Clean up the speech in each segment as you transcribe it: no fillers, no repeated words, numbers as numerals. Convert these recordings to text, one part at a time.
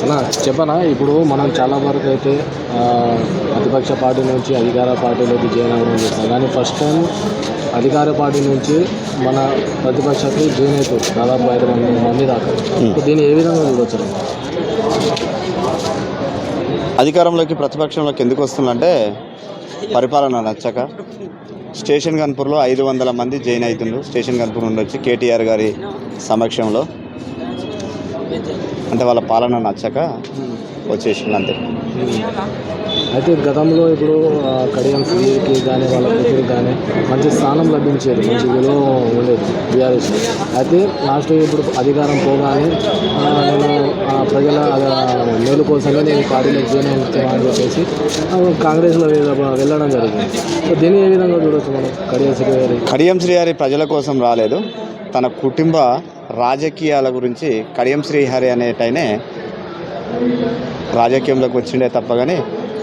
అన్నా చెప్పనా ఇప్పుడు మనం చాలా వరకు అయితే ప్రతిపక్ష పార్టీ నుంచి అధికార పార్టీలోకి జాయిన్ అవ్వడం చేస్తాం, కానీ ఫస్ట్ టైం అధికార పార్టీ నుంచి మన ప్రతిపక్షకి జాయిన్ అవుతారు దాదాపు 5 మంది దాకా. దీన్ని ఏ విధంగా చూడవచ్చు? అధికారంలోకి ప్రతిపక్షంలోకి ఎందుకు వస్తుందంటే పరిపాలన నచ్చక. స్టేషన్ గన్పూర్లో 500 మంది జాయిన్ అవుతుండ్రు. స్టేషన్ గన్పూర్ నుండి వచ్చి కేటీఆర్ గారి సమక్షంలో, అంటే వాళ్ళ పాలన నచ్చక వచ్చేసింది అంతే. అయితే గతంలో ఇప్పుడు కడియం శ్రీకి కానీ వాళ్ళ కూతురికి కానీ మంచి స్థానం లభించేది, మంచి విలువ ఉండేది బీఆర్ఎస్. అయితే లాస్ట్ ఇప్పుడు అధికారం పోగానే నేను ప్రజల మేలు కోసమే నేను పార్టీలో జాయిన్ అవుతామని చెప్పేసి కాంగ్రెస్లో వెళ్ళడం జరిగింది. సో దీన్ని ఏ విధంగా చూడవచ్చు మనం? కడియం శ్రీహరి ప్రజల కోసం రాలేదు, తన కుటుంబ రాజకీయాల గురించి కడియం శ్రీహరి అనేటైనే రాజకీయంలోకి వచ్చిండే తప్ప కానీ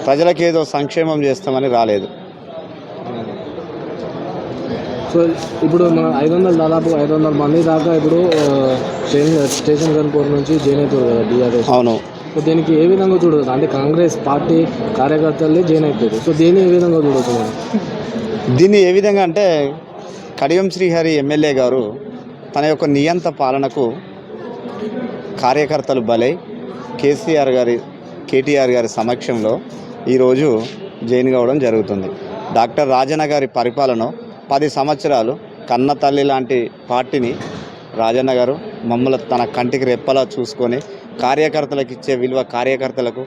ప్రజలకు ఏదో సంక్షేమం చేస్తామని రాలేదు. సో ఇప్పుడు మన 500 మంది దాకా ఇప్పుడు స్టేషన్ గన్పూర్ నుంచి జాయిన్ అవుతారు కదా బీఆర్ఎస్. అవును. సో దీనికి ఏ విధంగా చూడవచ్చు? అంటే కాంగ్రెస్ పార్టీ కార్యకర్తలే జాయిన్ అవుతారు. సో దీన్ని ఏ విధంగా చూడవచ్చు మనం? దీన్ని ఏ విధంగా అంటే కడియం శ్రీహరి ఎమ్మెల్యే గారు తన యొక్క నియంత పాలనకు కార్యకర్తలు బలై కేటీఆర్ గారి సమక్షంలో ఈరోజు జాయిన్ కావడం జరుగుతుంది. డాక్టర్ రాజన్న గారి పరిపాలన 10 సంవత్సరాలు కన్న తల్లి లాంటి పార్టీని రాజన్న గారు మమ్మల్ని తన కంటికి రెప్పలా చూసుకొని కార్యకర్తలకు ఇచ్చే విలువ, కార్యకర్తలకు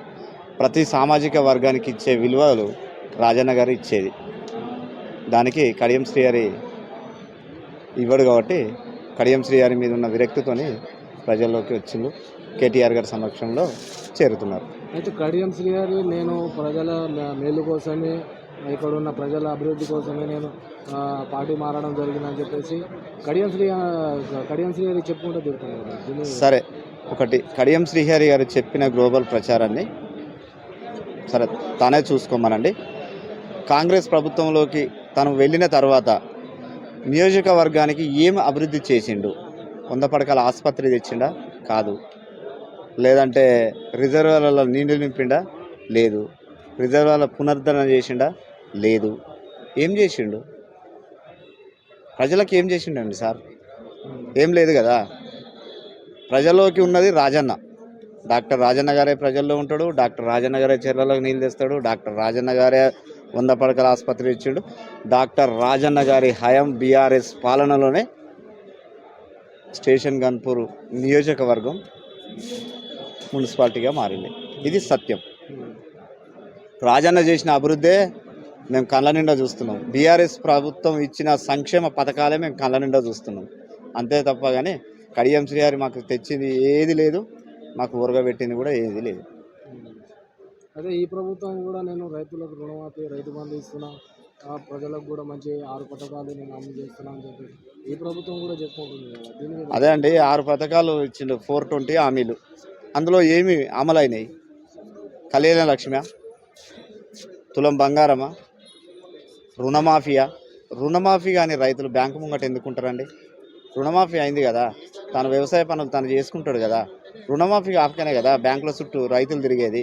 ప్రతి సామాజిక వర్గానికి ఇచ్చే విలువలు రాజన్న గారు ఇచ్చేది. దానికి కడియం శ్రీహరి ఇవ్వడు కాబట్టి కడియం శ్రీహరి మీద ఉన్న విరక్తితోని ప్రజల్లోకి వచ్చిండు, కేటీఆర్ గారి సమక్షంలో చేరుతున్నారు. అయితే కడియం శ్రీహరి నేను ప్రజల మేలు కోసమే, ఇక్కడ ఉన్న ప్రజల అభివృద్ధి కోసమే నేను పార్టీ మారడం జరిగిందని చెప్పేసి కడియం శ్రీహరి చెప్పుకుంటూ తిరుగుతున్నారు. సరే, ఒకటి కడియం శ్రీహరి గారు చెప్పిన గ్లోబల్ ప్రచారాన్ని సరే తానే చూసుకోమనండి. కాంగ్రెస్ ప్రభుత్వంలోకి తను వెళ్ళిన తర్వాత నియోజకవర్గానికి ఏం అభివృద్ధి చేసిండు? 100 పడకల ఆసుపత్రి తెచ్చిండా? కాదు. లేదంటే రిజర్వాయర్లలో నీళ్లు నింపిండా? లేదు. రిజర్వాయర్ల పునరుద్ధరణ చేసిండా? లేదు. ఏం చేసిండు? ప్రజలకు ఏం చేసిండండి సార్? ఏం లేదు కదా. ప్రజల్లోకి ఉన్నది రాజన్న. డాక్టర్ రాజన్న గారే ప్రజల్లో ఉంటాడు, డాక్టర్ రాజన్న గారే చెర్రలోకి నీళ్ళు తెస్తాడు, డాక్టర్ రాజన్న గారే 100 పడకల ఆసుపత్రి ఇచ్చాడు. డాక్టర్ రాజన్న గారి హయాం బీఆర్ఎస్ పాలనలోనే స్టేషన్ గన్పూర్ నియోజకవర్గం మున్సిపాలిటీగా మారింది. ఇది సత్యం. రాజన్న చేసిన అభివృద్ధే మేము కళ్ళ నిండా చూస్తున్నాం. బీఆర్ఎస్ ప్రభుత్వం ఇచ్చిన సంక్షేమ పథకాలే మేము కళ్ళ నిండా చూస్తున్నాం. అంతే తప్ప కానీ కడియం శ్రీహరి మాకు తెచ్చింది ఏది లేదు, మాకు ఊరగబెట్టింది కూడా ఏది లేదు. అదే ఈ ప్రభుత్వం కూడా నేను రైతులకు రుణమాఫీ, రైతు బంధు ఇస్తున్నా, ప్రజలకు కూడా మంచి 6 పథకాలు నేను అమలు చేస్తున్నా అని చెప్పి ఈ ప్రభుత్వం కూడా చెప్పుకుంటుంది కదా. అదే అండి, 6 పథకాలు ఇచ్చిండు, 420 హామీలు. అందులో ఏమి అమలైనాయి? కళ్యాణ లక్ష్మి, తులం బంగారమా, రుణమాఫియా? రుణమాఫీ కానీ రైతులు బ్యాంకు ముంగట ఎందుకుంటారండి? రుణమాఫీ అయింది కదా, తన వ్యవసాయ పనులు తను చేసుకుంటాడు కదా. రుణమాఫీ ఆపకనే కదా బ్యాంకుల చుట్టూ రైతులు తిరిగేది.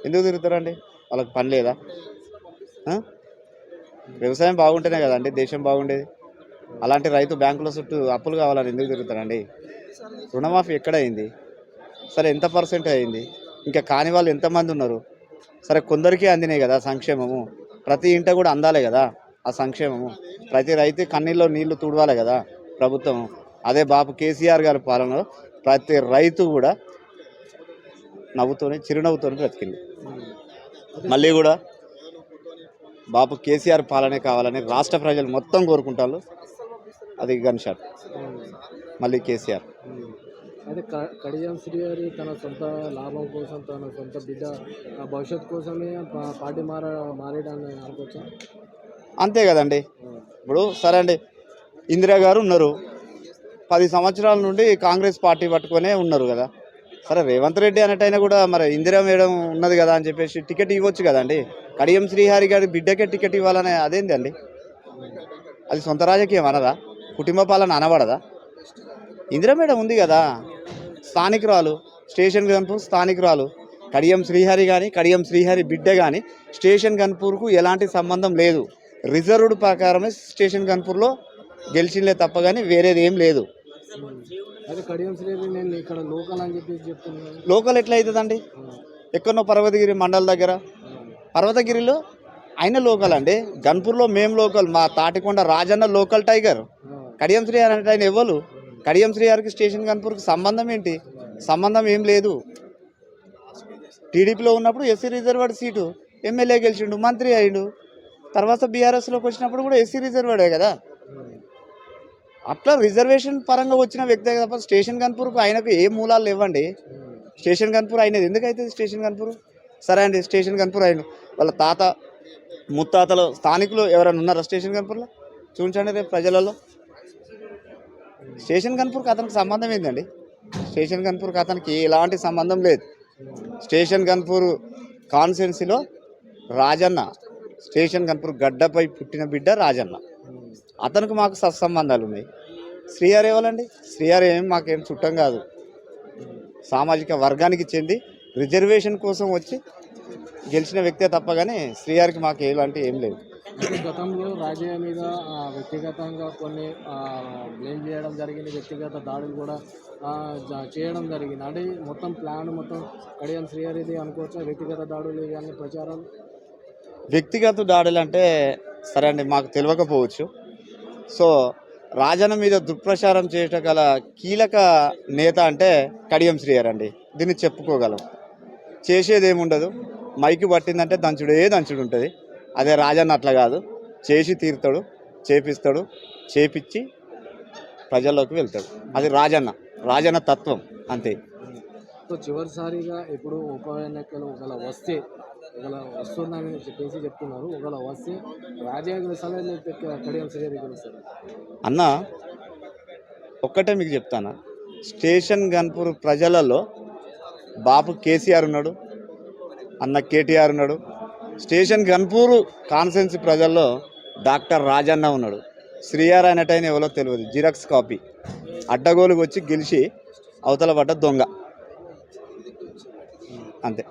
ఎందుకు తిరుగుతారండి? వాళ్ళకి పని లేదా? వ్యవసాయం బాగుంటేనే కదండి దేశం బాగుండేది. అలాంటి రైతు బ్యాంకుల చుట్టూ అప్పులు కావాలని ఎందుకు తిరుగుతారండి? రుణమాఫీ ఎక్కడ అయింది? సరే, ఎంత పర్సెంట్ అయింది? ఇంకా కాని వాళ్ళు ఎంతమంది ఉన్నారు? సరే, కొందరికీ అందినాయి కదా సంక్షేమము. ప్రతి ఇంట కూడా అందాలి కదా ఆ సంక్షేమము. ప్రతి రైతు కన్నీళ్ళలో నీళ్లు తుడవాలి కదా ప్రభుత్వం. అదే బాపు కేసీఆర్ గారి పాలనలో ప్రతి రైతు కూడా నవ్వుతోనే, చిరునవ్వుతోనే బ్రతికింది. మళ్ళీ కూడా బాపు కేసీఆర్ పాలనే కావాలని రాష్ట్ర ప్రజలు మొత్తం కోరుకుంటారు. అది గన్ షాట్, మళ్ళీ కేసీఆర్. అయితే కడియం శ్రీహరి తన సొంత లాభం కోసం, తన సొంత బిడ్డ భవిష్యత్తు కోసమే పార్టీ మారేయడాన్ని అనుకోవచ్చా? అంతే కదండి. ఇప్పుడు సరే అండి, ఇందిరా గారు ఉన్నారు, 10 సంవత్సరాల నుండి కాంగ్రెస్ పార్టీ పట్టుకొనే ఉన్నారు కదా. సరే, రేవంత్ రెడ్డి అనేటైనా కూడా మరి ఇందిరా మేడం ఉన్నది కదా అని చెప్పేసి టికెట్ ఇవ్వచ్చు కదండి. కడియం శ్రీహరి గారి బిడ్డకే టికెట్ ఇవ్వాలనే అదేంటి అండి? అది సొంత రాజకీయం అనదా? కుటుంబ పాలన అనబడదా? ఇందిరా మేడం ఉంది కదా, స్థానికురాలు, స్టేషన్ గన్పూర్ స్థానికురాలు కడియం శ్రీహరి కానీ కడియం శ్రీహరి బిడ్డ కానీ స్టేషన్ గన్పూర్కు ఎలాంటి సంబంధం లేదు. రిజర్వ్డ్ ప్రకారమే స్టేషన్ గన్పూర్లో గెలిచిందే తప్ప కానీ వేరేది ఏం లేదు. అదే కడియం శ్రీహరి నేను ఇక్కడ లోకల్ అని చెప్పేసి చెప్తున్నాను. లోకల్ ఎట్లా అవుతుందండి? ఎక్కడో పర్వతగిరి మండల్ దగ్గర, పర్వతగిరిలో ఆయన లోకల్ అండి. గన్పూర్లో మేము లోకల్. మా తాటికొండ రాజన్న లోకల్ టైగర్. కడియం శ్రీహరి అంటే ఆయన ఎవరు? కడియం శ్రీహరికి స్టేషన్ గన్పూర్కి సంబంధం ఏంటి? సంబంధం ఏం లేదు. టీడీపీలో ఉన్నప్పుడు ఎస్సీ రిజర్వ్డ్ సీటు, ఎమ్మెల్యే గెలిచిండు, మంత్రి అయ్యిండు. తర్వాత బీఆర్ఎస్లోకి వచ్చినప్పుడు కూడా ఎస్సీ రిజర్వ్డే కదా. అట్లా రిజర్వేషన్ పరంగా వచ్చిన వ్యక్తే తప్ప స్టేషన్ గన్పూర్కు ఆయనకు ఏ మూలాలు లేవండి. స్టేషన్ గన్పూర్ అయినది ఎందుకు అవుతుంది స్టేషన్ గన్పూర్? సరే అండి, స్టేషన్ గన్పూర్ అయిన వాళ్ళ తాత ముత్తాతలు స్థానికులు ఎవరైనా ఉన్నారా స్టేషన్ గన్పూర్లో? చూపించండి రేపు ప్రజలలో. స్టేషన్ గన్పూర్కి అతనికి సంబంధం ఏంటండి? స్టేషన్ గన్పూర్కి అతనికి ఎలాంటి సంబంధం లేదు. స్టేషన్ గన్పూర్ కాన్స్టిట్యున్సీలో రాజన్న, స్టేషన్ గన్పూర్ గడ్డపై పుట్టిన బిడ్డ రాజన్న. అతనికి మాకు సత్సంబంధాలు ఉన్నాయి. శ్రీహరి ఎవరండి? శ్రీహరి ఏం మాకేం చుట్టం కాదు. సామాజిక వర్గానికి చెంది రిజర్వేషన్ కోసం వచ్చి గెలిచిన వ్యక్తే తప్ప కానీ శ్రీహరికి మాకు ఎలాంటి ఏం లేదు. గతంలో రాజయ్య మీద వ్యక్తిగతంగా కొన్ని బ్లేమ్ చేయడం జరిగింది, వ్యక్తిగత దాడులు కూడా చేయడం జరిగింది. అంటే మొత్తం ప్లాన్ మొత్తం కడియం శ్రీహరిది అనుకోవచ్చు. వ్యక్తిగత దాడులు ఇవన్నీ ప్రచారాలు. వ్యక్తిగత దాడులు అంటే సరే అండి, మాకు తెలియకపోవచ్చు. సో రాజన్న మీద దుష్ప్రచారం చేయటం గల కీలక నేత అంటే కడియం శ్రీహరి అండి. దీన్ని చెప్పుకోగలం. చేసేది ఏముండదు, మైకి పట్టిందంటే దంచుడే దంచుడు ఉంటుంది. అదే రాజన్న అట్లా కాదు, చేసి తీరుతాడు, చేపిస్తాడు, చేపించి ప్రజల్లోకి వెళ్తాడు. అది రాజన్న తత్వం అంతే. సో చివరిసారిగా ఇప్పుడు ఉప ఎన్నికలు ఒకవేళ వస్తుందని చెప్పేసి చెప్తున్నారు. ఒకవేళ వస్తే రాజయ్య గెలుస్తారా లేకపోతే కడియం శ్రీహరి గెలుస్తారా? అన్న ఒక్కటే మీకు చెప్తాను, స్టేషన్ గన్పూర్ ప్రజలలో బాపు కేసీఆర్ ఉన్నాడు, అన్న కేటీఆర్ ఉన్నాడు. స్టేషన్ గన్పూర్ కాన్స్టిట్యున్సీ ప్రజల్లో డాక్టర్ రాజన్న ఉన్నాడు. శ్రీహరి అయినట్టయినా ఎవరో తెలియదు, జిరాక్స్ కాపీ. అడ్డగోలుకు వచ్చి గెలిచి అవతల పడ్డ దొంగ అంతే.